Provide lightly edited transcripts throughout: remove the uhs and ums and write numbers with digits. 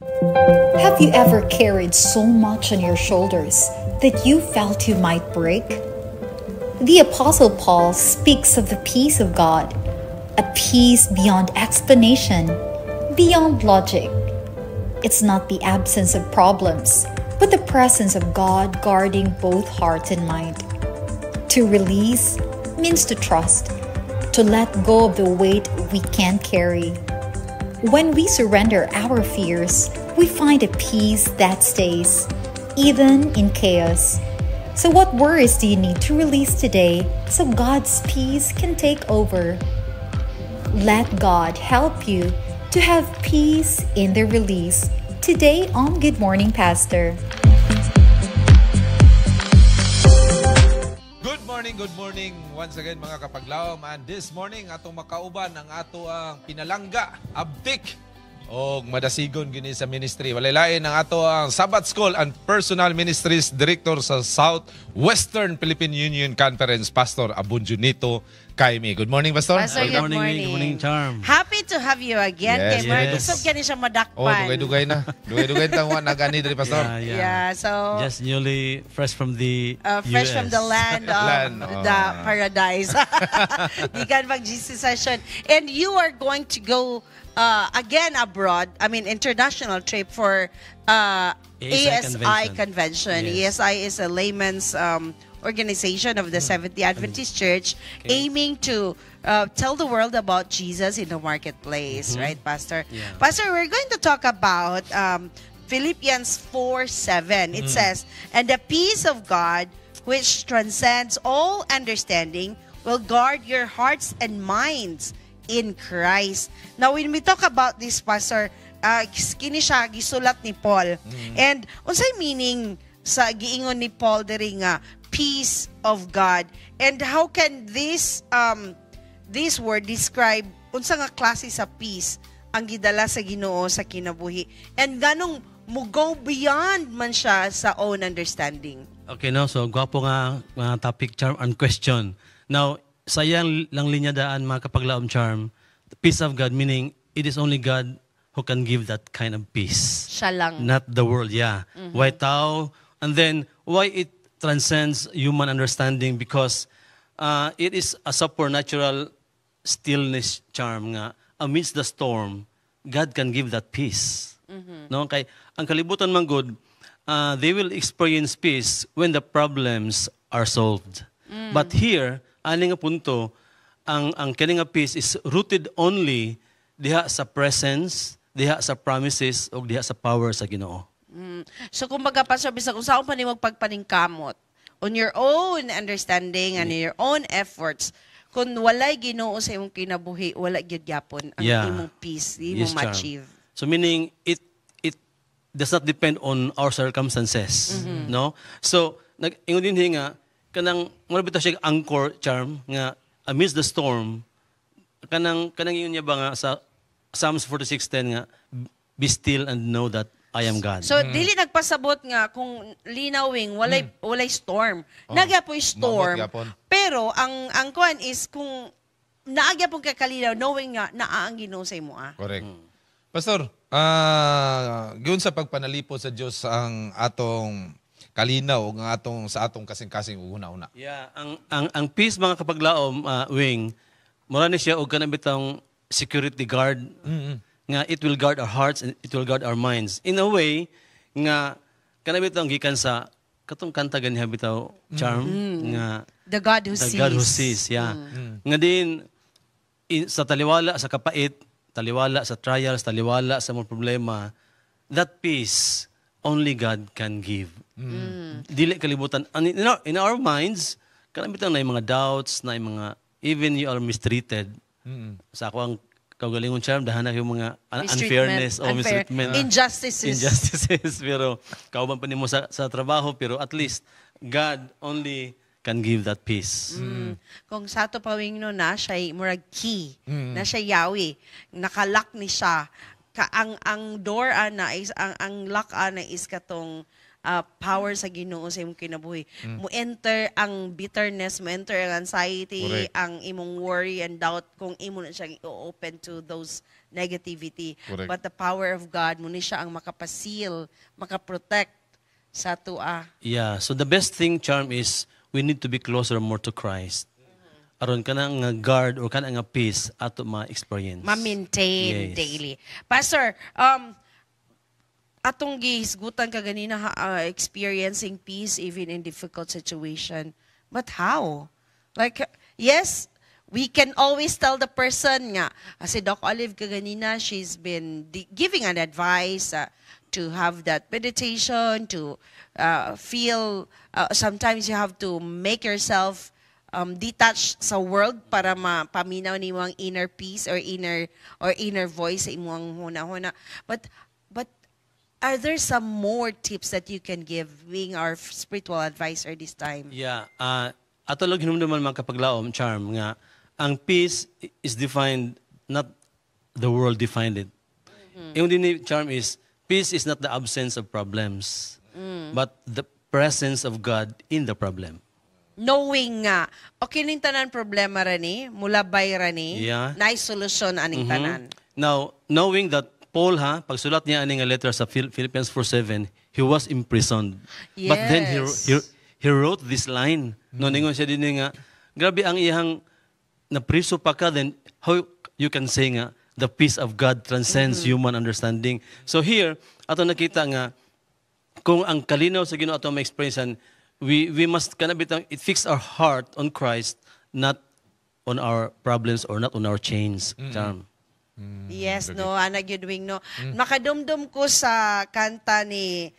Have you ever carried so much on your shoulders that you felt you might break? The Apostle Paul speaks of the peace of God, a peace beyond explanation, beyond logic. It's not the absence of problems, but the presence of God guarding both heart and mind. To release means to trust, to let go of the weight we can't carry. When we surrender our fears, we find a peace that stays, even in chaos. So what worries do you need to release today so God's peace can take over? Let God help you to have peace in the release. Today on Good Morning Pastor. Good morning once again mga kapaglaom. And this morning atong makauban ang ato ang pinalangga, abtik o madasigon gini sa ministry. Walay-lain ang ato ang Sabbath School and Personal Ministries Director sa Southwestern Philippine Union Conference, Pastor Abun Junito Kaimi. Good morning, Pastor. Pastor, good morning. Good morning, Charm. Happy to have you again. Yes, Kay Mark, yes. gusto ka niya siya madakpan. Oh, dugay-dugay na. Dugay-dugay tangwa na gani diri, Pastor. Yeah, so just newly fresh from the fresh US. from the land of the paradise. You can mag-GC session. And you are going to go again abroad, I mean international trip for ASI Convention. Yes. ASI is a layman's organization of the Seventh-day Adventist Church, aiming to tell the world about Jesus in the marketplace, right, Pastor? Yeah. Pastor, we're going to talk about Philippians 4:7. It says, "And the peace of God, which transcends all understanding, will guard your hearts and minds in Christ." Now, when we talk about this, Pastor, kini siya gisulat ni Paul. And unsay meaning sa giingon ni Paul diri nga peace of God? And how can this word describe unsa nga klase sa peace ang gidala sa Ginoo sa kinabuhi? And ganong mo go beyond man siya sa own understanding. Okay, no? So, gwapo nga topic, Charm, and question. Now, sayang lang linya daan mga kapaglaom, Charm. The peace of God, meaning it is only God who can give that kind of peace. Siya lang. Not the world, yeah. Why tao? And then, why it transcends human understanding? Because it is a supernatural stillness, Charm, nga amidst the storm, God can give that peace. No? Kay ang kalibutan man good, they will experience peace when the problems are solved. But here, ani nga punto, ang kini nga peace is rooted only diha sa presence, diha sa promises, o diha sa power sa Ginoo. So kumbaga, Pastor, bisag kung saan pa ni magpagpaningkamot on your own understanding and your own efforts, kung walay Ginoo sa imong kinabuhi, wala gyud gyapon ang imong peace, imong ma-achieve. So meaning it does not depend on our circumstances, no? So nag-ingon din nga kanang mo bitaw siya anchor, Charm, nga amidst the storm, kanang ingon niya ba nga sa Psalms 46:10 nga, be still and know that I am God. So dili nagpasabot nga kung linawing walay storm. Nagyapoy storm. Pero ang kuan is kung naagyapon ka kalinaw knowing nga naa ang Ginoo sa imo. Correct. Pastor, giun sa pagpanalipod sa Dios ang atong kalinaw ug sa atong kasing-kasing una-una. Yeah, ang peace mga kapaglaom, Wing, mura ni siya og kanang bitang security guard. Nga it will guard our hearts and it will guard our minds. In a way nga kanang bitang gikan sa katong kanta ganiha bitaw, Charm, nga The God Who Sees. The God Who Sees, yeah. Nga din sa taliwala sa kapait, taliwala sa trials, taliwala sa mga problema, that peace only God can give. Dili kalibutan. In our minds, kanang bitang na mga doubts, na mga, even you are mistreated. Sa ako ang kaugalingon, Charm, dahanak yung mga unfairness o mistreatment. Injustices. Pero kauban pa nimo sa trabaho, pero at least God only can give that peace. Kung sa ato pawing no na siya murag key, na siya yawi, nakalak ni siya. Ang door ana is ang lock ana is katong power sa Ginoo sa imong kinabuhi. Mo enter ang bitterness, mo enter ang anxiety, Correct. ang imong worry and doubt kung imo na siya i-open to those negativity. Correct. But the power of God, mo ni siya ang makapasil, makaprotect sa tua. Yeah, so the best thing, Charm, is we need to be closer more to Christ. Aron ka na nga guard or ka na nga peace ato ma-experience. Ma-maintain Yes. daily. Pastor, atong gihisgutan ka ganina experiencing peace even in difficult situation. But how? Like, yes, we can always tell the person nga, si Doc Olive ka ganina, she's been giving an advice to have that meditation, to feel, sometimes you have to make yourself detached sa world para mapaminaw ni mo ang inner peace or inner voice sa imong huna-huna. But are there some more tips that you can give being our spiritual advisor this time? Yeah, ato lang hinumduman mga kapaglaom, Charm, nga ang peace is defined, not the world defined it. Yung din Charm is, peace is not the absence of problems, but the presence of God in the problem. Knowing nga, okay ning tanan problema rani, mulabay rani, Yeah. na solusyon aning tanan. Now, knowing that Paul, pagsulat niya aning letter sa Philippians 4:7, he was imprisoned. But then Yes. he wrote this line. No, ningon siya din nga, grabe ang iyang napriso pa ka, then how you can say nga, the peace of God transcends human understanding. So here, ato nakita nga, kung ang kalinaw sa Ginoo ato ma-experiencean, we must kanabitang it fix our heart on Christ, not on our problems or not on our chains. Charm. Yes, no, ana gyud wing no. Makadumdum ko sa kanta ni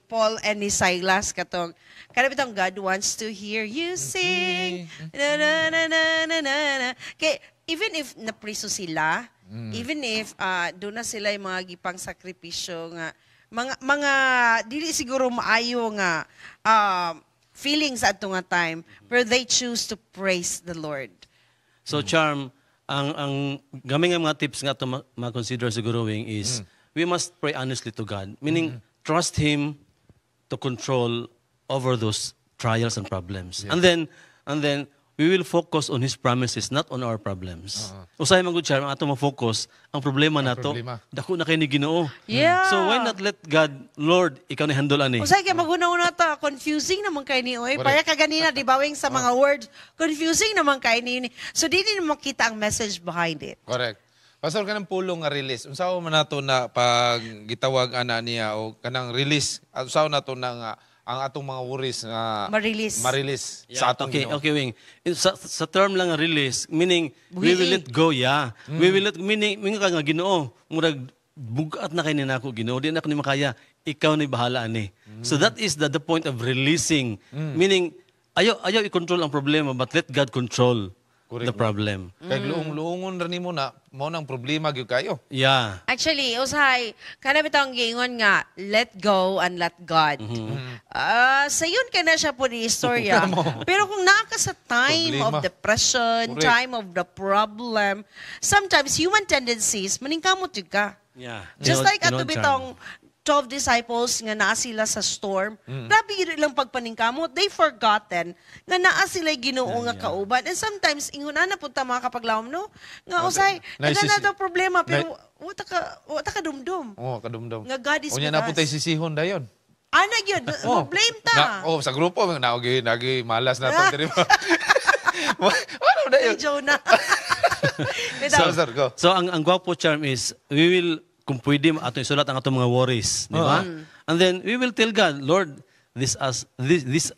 Paul and ni Silas katong kanabitang God wants to hear you sing. Na, na, na, na, na, na, na. Kay even if napriso sila, even if doon na sila yung mga gipang sakripisyo nga mga dili siguro maayo nga feelings ato nga time, pero they choose to praise the Lord. So Charm, ang gamay nga mga tips nga to ma-consider siguro wing is we must pray honestly to God. Meaning trust him to control over those trials and problems. And then we will focus on his promises, not on our problems. Usahay man gud Charm, ang ato ma-focus ang problema nato. problema. Dako na kay ni Ginoo. Yeah. So why not let God, Lord, ikaw ni handle ani. Usay kay maguna-una ta, confusing naman kay ni oy. Paya ka ganina di bawing sa mga words, confusing naman kay ni. So di makita ang message behind it. Correct. Pastor, kanang pulong nga release. Unsaon man nato na pag gitawag ana niya o kanang release. Unsaon nato na nga ang atong mga worries nga Ma-release. sa atong Okay, Ginoo. okay, Wing. Sa term lang nga release, meaning we will let go, yeah. We will let, meaning ka nga Ginoo, murag bugat na kay ni nako Ginoo, di na ako ni makaya, ikaw ni bahala ani. So that is the point of releasing. Meaning ayaw i-control ang problema, but let God control the problem. Kay luong-luongon ra nimo na mao nang problema gyud kayo. Yeah. Actually, usay, kana bitong giingon nga, let go and let God. Sayon ka na siya po ni istorya. Pero kung naka sa time Problema. of depression, Correct. time of the problem, sometimes human tendencies, maningkamot yun ka. Yeah. Just like ato Charm. bitong 12 disciples nga naa sila sa storm, grabe yun lang pagpaningkamot. They forgotten nga naa sila Ginoo nga kauban. And sometimes, inguna na punta mga kapaglawom, no? Nga usay, Naisisi- na problema, pero wata ka dumdum. Oh, kadumdum. Nga God is Unya with na puntay us. sisihon dayon. Ana yun, mo blame ta. Sa grupo nagi malas na to diri. Ano dayon? Hey, Jonah. Sir, go. So ang gwapo Charm is we will kung pwede ato isulat ang atong mga worries, di ba? And then we will tell God, Lord, these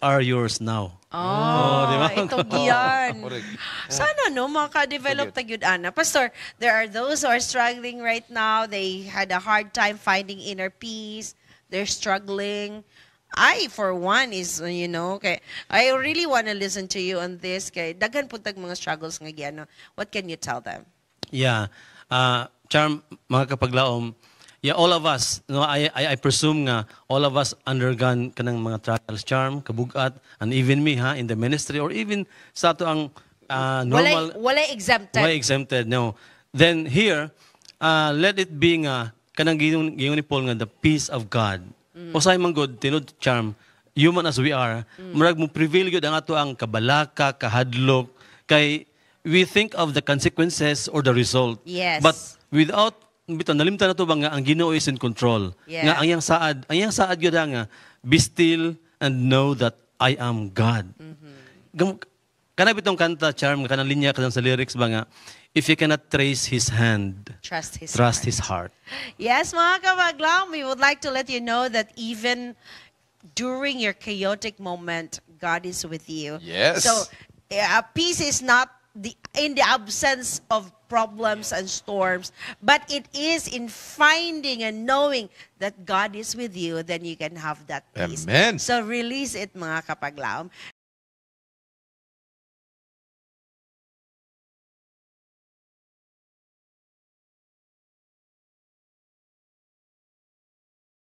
are yours now. Oh, ito giyan. Correct. Sana no, maka-develop tagyud ana. Pastor, there are those who are struggling right now. They had a hard time finding inner peace. They're struggling. I, for one, is, kay, I really want to listen to you on this. Kay, daghan po tag mga struggles nga giyan. What can you tell them? Yeah. Charm, mga kapaglaom, yeah, all of us, no, I presume nga, all of us undergone kanang mga trials, Charm, kabugat, and even me, in the ministry, or even sa ato ang normal... Walay exempted. Why exempted, no. Then here, let it be nga, kanang giyon ni Paul nga, the peace of God, Usay man good tinud charm, human as we are, murag mo prevail gyud ang ato ang kabalaka, kahadlok kay we think of the consequences or the result. Yes. But without bitaw nalimtan nato ba nga ang Ginoo is in control. Yeah. Nga ang iyang saad gyud nga be still and know that I am God. Kana bitong kanta charm kanang linya kanang sa lyrics ba nga if you cannot trace his hand, Trust his trust heart. his heart. Yes, mga kabaglaw, we would like to let you know that even during your chaotic moment, God is with you. Yes. So, peace is not in the absence of problems and storms, but it is in finding and knowing that God is with you, then you can have that peace. Amen. So, release it, mga kapaglaw.